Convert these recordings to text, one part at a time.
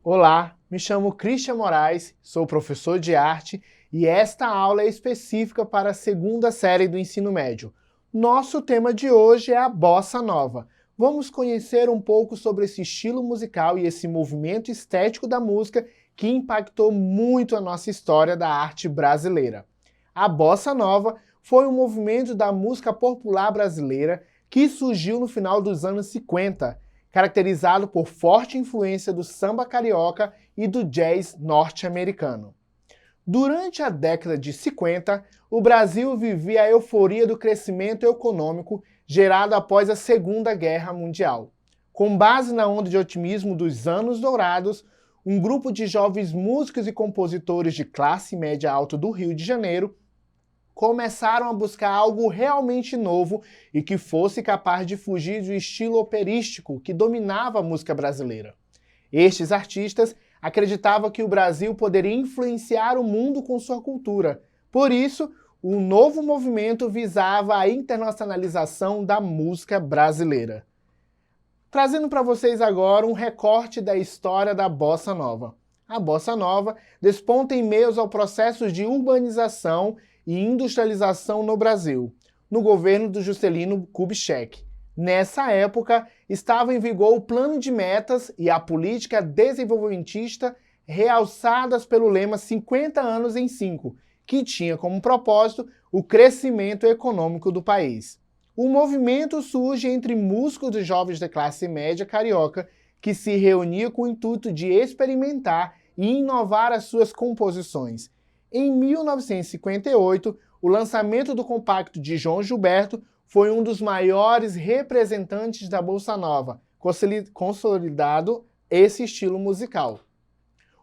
Olá, me chamo Christian Moraes, sou professor de arte e esta aula é específica para a segunda série do ensino médio. Nosso tema de hoje é a Bossa Nova. Vamos conhecer um pouco sobre esse estilo musical e esse movimento estético da música que impactou muito a nossa história da arte brasileira. A Bossa Nova foi um movimento da música popular brasileira que surgiu no final dos anos 50, caracterizado por forte influência do samba carioca e do jazz norte-americano. Durante a década de 50, o Brasil vivia a euforia do crescimento econômico gerado após a Segunda Guerra Mundial. Com base na onda de otimismo dos anos dourados, um grupo de jovens músicos e compositores de classe média alta do Rio de Janeiro começaram a buscar algo realmente novo e que fosse capaz de fugir do estilo operístico que dominava a música brasileira. Estes artistas acreditavam que o Brasil poderia influenciar o mundo com sua cultura. Por isso, o novo movimento visava a internacionalização da música brasileira. Trazendo para vocês agora um recorte da história da Bossa Nova. A Bossa Nova desponta em meio ao processo de urbanização e industrialização no Brasil, no governo do Juscelino Kubitschek. Nessa época, estava em vigor o Plano de Metas e a política desenvolvimentista realçadas pelo lema 50 anos em 5, que tinha como propósito o crescimento econômico do país. O movimento surge entre músicos e jovens da classe média carioca que se reuniam com o intuito de experimentar e inovar as suas composições. Em 1958, o lançamento do compacto de João Gilberto foi um dos maiores representantes da Bossa Nova, consolidado esse estilo musical.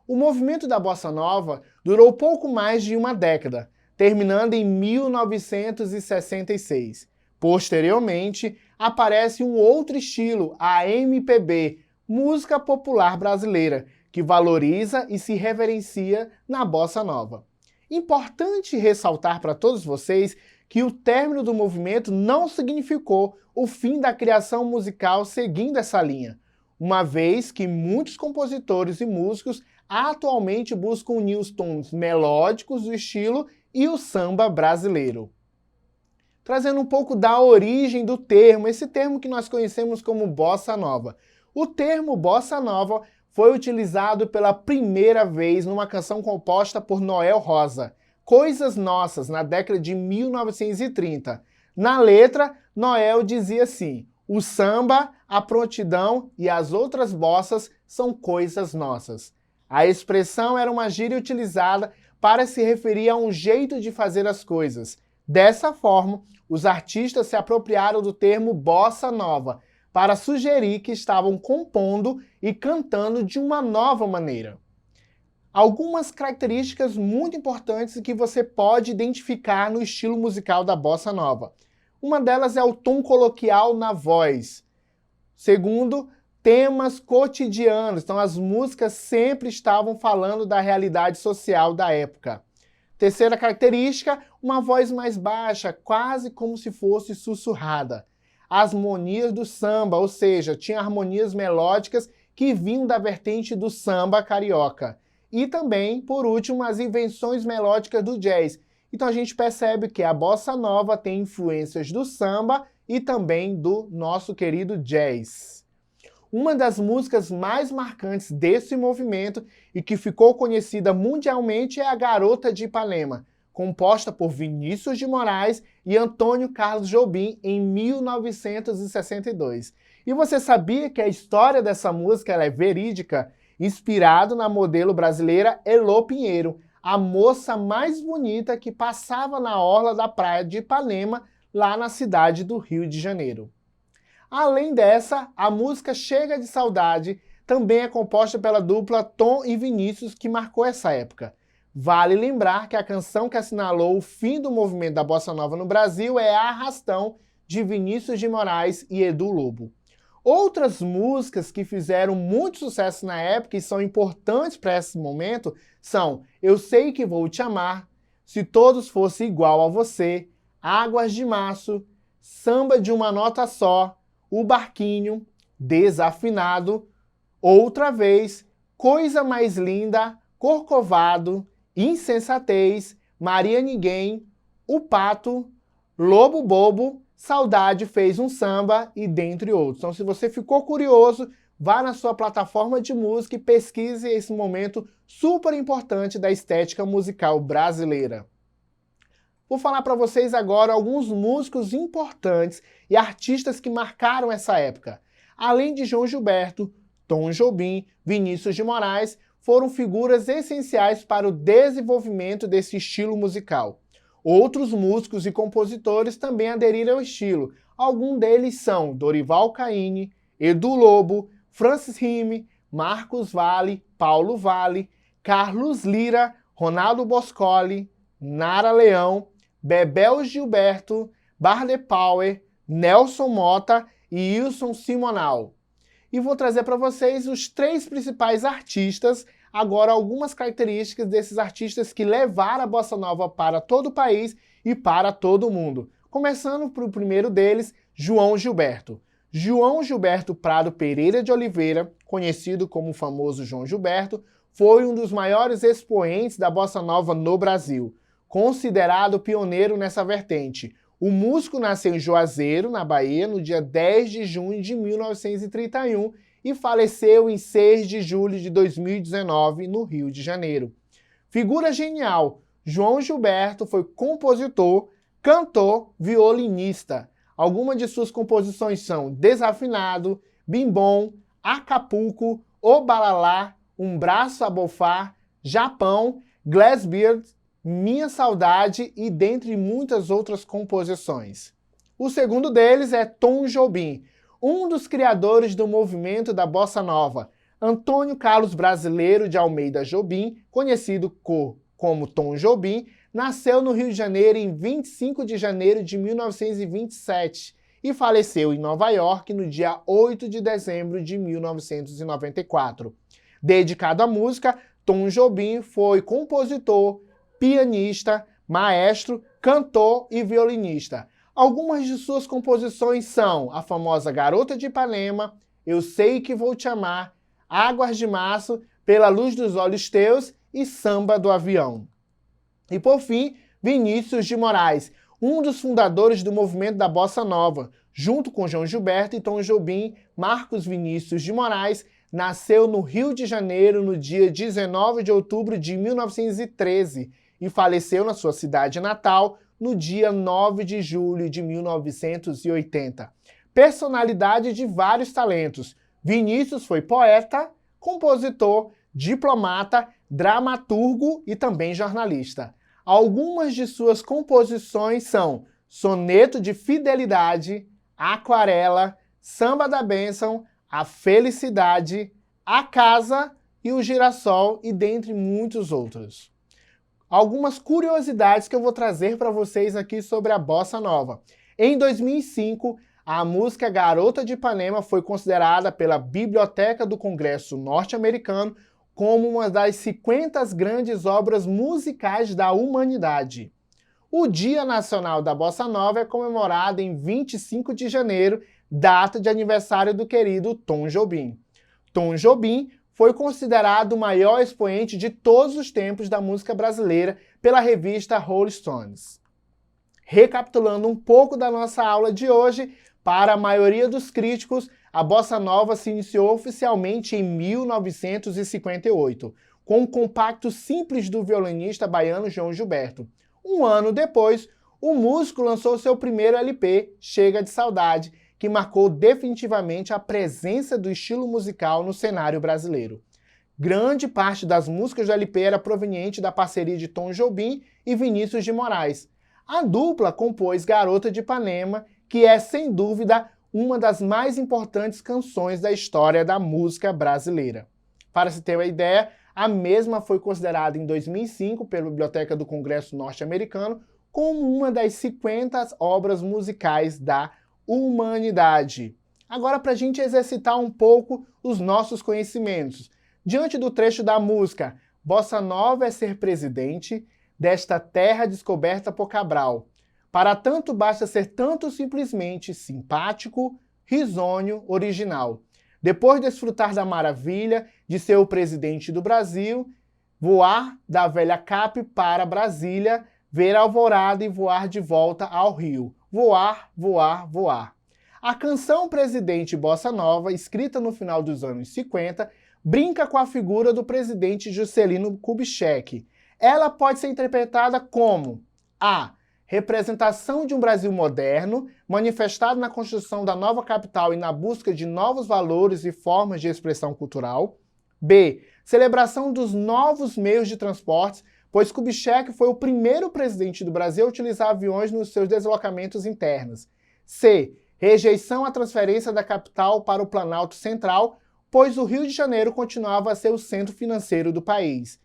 O movimento da Bossa Nova durou pouco mais de uma década, terminando em 1966. Posteriormente, aparece um outro estilo, a MPB, música popular brasileira, que valoriza e se reverencia na Bossa Nova. Importante ressaltar para todos vocês que o término do movimento não significou o fim da criação musical seguindo essa linha, uma vez que muitos compositores e músicos atualmente buscam unir os tons melódicos do estilo e o samba brasileiro. Trazendo um pouco da origem do termo, esse termo que nós conhecemos como Bossa Nova. O termo Bossa Nova foi utilizado pela primeira vez numa canção composta por Noel Rosa, Coisas Nossas, na década de 1930. Na letra, Noel dizia assim: o samba, a prontidão e as outras bossas são coisas nossas. A expressão era uma gíria utilizada para se referir a um jeito de fazer as coisas. Dessa forma, os artistas se apropriaram do termo Bossa Nova, para sugerir que estavam compondo e cantando de uma nova maneira. Algumas características muito importantes que você pode identificar no estilo musical da Bossa Nova. Uma delas é o tom coloquial na voz. Segundo, temas cotidianos. Então as músicas sempre estavam falando da realidade social da época. Terceira característica, uma voz mais baixa, quase como se fosse sussurrada. As harmonias do samba, ou seja, tinha harmonias melódicas que vinham da vertente do samba carioca. E também, por último, as invenções melódicas do jazz. Então a gente percebe que a Bossa Nova tem influências do samba e também do nosso querido jazz. Uma das músicas mais marcantes desse movimento e que ficou conhecida mundialmente é a Garota de Ipanema, composta por Vinícius de Moraes e Antônio Carlos Jobim em 1962. E você sabia que a história dessa música é verídica, inspirado na modelo brasileira Elô Pinheiro, a moça mais bonita que passava na orla da praia de Ipanema, lá na cidade do Rio de Janeiro. Além dessa, a música Chega de Saudade também é composta pela dupla Tom e Vinícius, que marcou essa época. Vale lembrar que a canção que assinalou o fim do movimento da Bossa Nova no Brasil é Arrastão, de Vinícius de Moraes e Edu Lobo. Outras músicas que fizeram muito sucesso na época e são importantes para esse momento são Eu Sei Que Vou Te Amar, Se Todos Fossem Igual a Você, Águas de Março, Samba de Uma Nota Só, O Barquinho, Desafinado, Outra Vez, Coisa Mais Linda, Corcovado, Insensatez, Maria Ninguém, O Pato, Lobo Bobo, Saudade Fez um Samba e dentre outros. Então, se você ficou curioso, vá na sua plataforma de música e pesquise esse momento super importante da estética musical brasileira. Vou falar para vocês agora alguns músicos importantes e artistas que marcaram essa época. Além de João Gilberto, Tom Jobim, Vinícius de Moraes, foram figuras essenciais para o desenvolvimento desse estilo musical. Outros músicos e compositores também aderiram ao estilo. Alguns deles são Dorival Caymmi, Edu Lobo, Francis Rime, Marcos Valle, Paulo Valle, Carlos Lyra, Ronaldo Boscoli, Nara Leão, Bebel Gilberto, Barley Power, Nelson Motta e Wilson Simonal. E vou trazer para vocês os 3 principais artistas, agora algumas características desses artistas que levaram a Bossa Nova para todo o país e para todo o mundo. Começando pelo primeiro deles, João Gilberto. João Gilberto Prado Pereira de Oliveira, conhecido como o famoso João Gilberto, foi um dos maiores expoentes da Bossa Nova no Brasil, considerado pioneiro nessa vertente. O músico nasceu em Juazeiro, na Bahia, no dia 10 de junho de 1931 e faleceu em 6 de julho de 2019, no Rio de Janeiro. Figura genial, João Gilberto foi compositor, cantor, violinista. Algumas de suas composições são Desafinado, Bimbom, Acapulco, O Balalá, Um Braço a Bofar, Japão, Glassbeard, Minha Saudade e dentre muitas outras composições. O segundo deles é Tom Jobim, um dos criadores do movimento da Bossa Nova. Antônio Carlos Brasileiro de Almeida Jobim, conhecido como Tom Jobim, nasceu no Rio de Janeiro em 25 de janeiro de 1927 e faleceu em Nova York no dia 8 de dezembro de 1994. Dedicado à música, Tom Jobim foi compositor, pianista, maestro, cantor e violinista. Algumas de suas composições são a famosa Garota de Ipanema, Eu Sei Que Vou Te Amar, Águas de Março, Pela Luz dos Olhos Teus e Samba do Avião. E por fim, Vinícius de Moraes, um dos fundadores do movimento da Bossa Nova. Junto com João Gilberto e Tom Jobim, Marcos Vinícius de Moraes nasceu no Rio de Janeiro no dia 19 de outubro de 1913 e faleceu na sua cidade natal no dia 9 de julho de 1980. Personalidade de vários talentos, Vinícius foi poeta, compositor, diplomata, dramaturgo e também jornalista. Algumas de suas composições são Soneto de Fidelidade, Aquarela, Samba da Bênção, A Felicidade, A Casa e O Girassol e dentre muitos outros. Algumas curiosidades que eu vou trazer para vocês aqui sobre a Bossa Nova. Em 2005, a música Garota de Ipanema foi considerada pela Biblioteca do Congresso norte-americano como uma das 50 grandes obras musicais da humanidade. O Dia Nacional da Bossa Nova é comemorado em 25 de janeiro, data de aniversário do querido Tom Jobim. Tom Jobim foi considerado o maior expoente de todos os tempos da música brasileira pela revista Rolling Stones. Recapitulando um pouco da nossa aula de hoje, para a maioria dos críticos, a Bossa Nova se iniciou oficialmente em 1958, com um compacto simples do violinista baiano João Gilberto. Um ano depois, o músico lançou seu primeiro LP, Chega de Saudade, que marcou definitivamente a presença do estilo musical no cenário brasileiro. Grande parte das músicas do LP era proveniente da parceria de Tom Jobim e Vinícius de Moraes. A dupla compôs Garota de Ipanema, que é, sem dúvida, uma das mais importantes canções da história da música brasileira. Para se ter uma ideia, a mesma foi considerada em 2005 pela Biblioteca do Congresso norte-americano como uma das 50 obras musicais da humanidade. Agora, para a gente exercitar um pouco os nossos conhecimentos. Diante do trecho da música Bossa Nova é ser presidente desta terra descoberta por Cabral. Para tanto basta ser tanto simplesmente simpático, risonho, original. Depois de desfrutar da maravilha de ser o presidente do Brasil, voar da velha Cap para Brasília, ver a alvorada e voar de volta ao Rio. Voar, voar, voar. A canção Presidente Bossa Nova, escrita no final dos anos 50, brinca com a figura do presidente Juscelino Kubitschek. Ela pode ser interpretada como a representação de um Brasil moderno, manifestado na construção da nova capital e na busca de novos valores e formas de expressão cultural. B. Celebração dos novos meios de transportes, pois Kubitschek foi o primeiro presidente do Brasil a utilizar aviões nos seus deslocamentos internos. C. Rejeição à transferência da capital para o Planalto Central, pois o Rio de Janeiro continuava a ser o centro financeiro do país.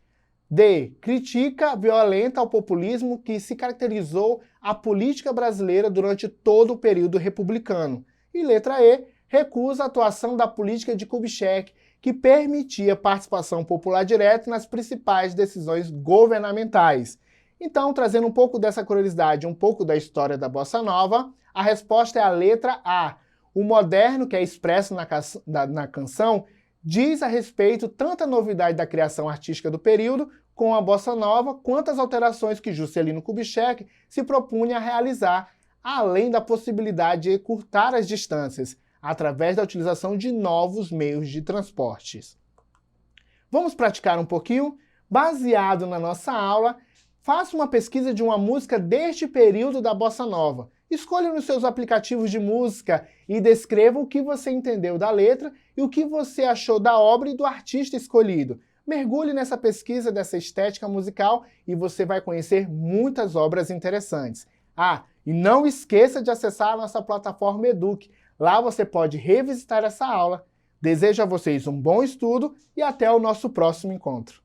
D. Crítica violenta ao populismo que se caracterizou a política brasileira durante todo o período republicano. E letra E. Recusa a atuação da política de Kubitschek, que permitia participação popular direta nas principais decisões governamentais. Então, trazendo um pouco dessa curiosidade, um pouco da história da Bossa Nova, a resposta é a letra A. O moderno, que é expresso na canção, diz a respeito tanto a novidade da criação artística do período, com a Bossa Nova, quanto as alterações que Juscelino Kubitschek se propunha a realizar, além da possibilidade de encurtar as distâncias, através da utilização de novos meios de transportes. Vamos praticar um pouquinho? Baseado na nossa aula, faça uma pesquisa de uma música deste período da Bossa Nova. Escolha nos seus aplicativos de música e descreva o que você entendeu da letra e o que você achou da obra e do artista escolhido. Mergulhe nessa pesquisa dessa estética musical e você vai conhecer muitas obras interessantes. E não esqueça de acessar a nossa plataforma Eduque. Lá você pode revisitar essa aula. Desejo a vocês um bom estudo e até o nosso próximo encontro.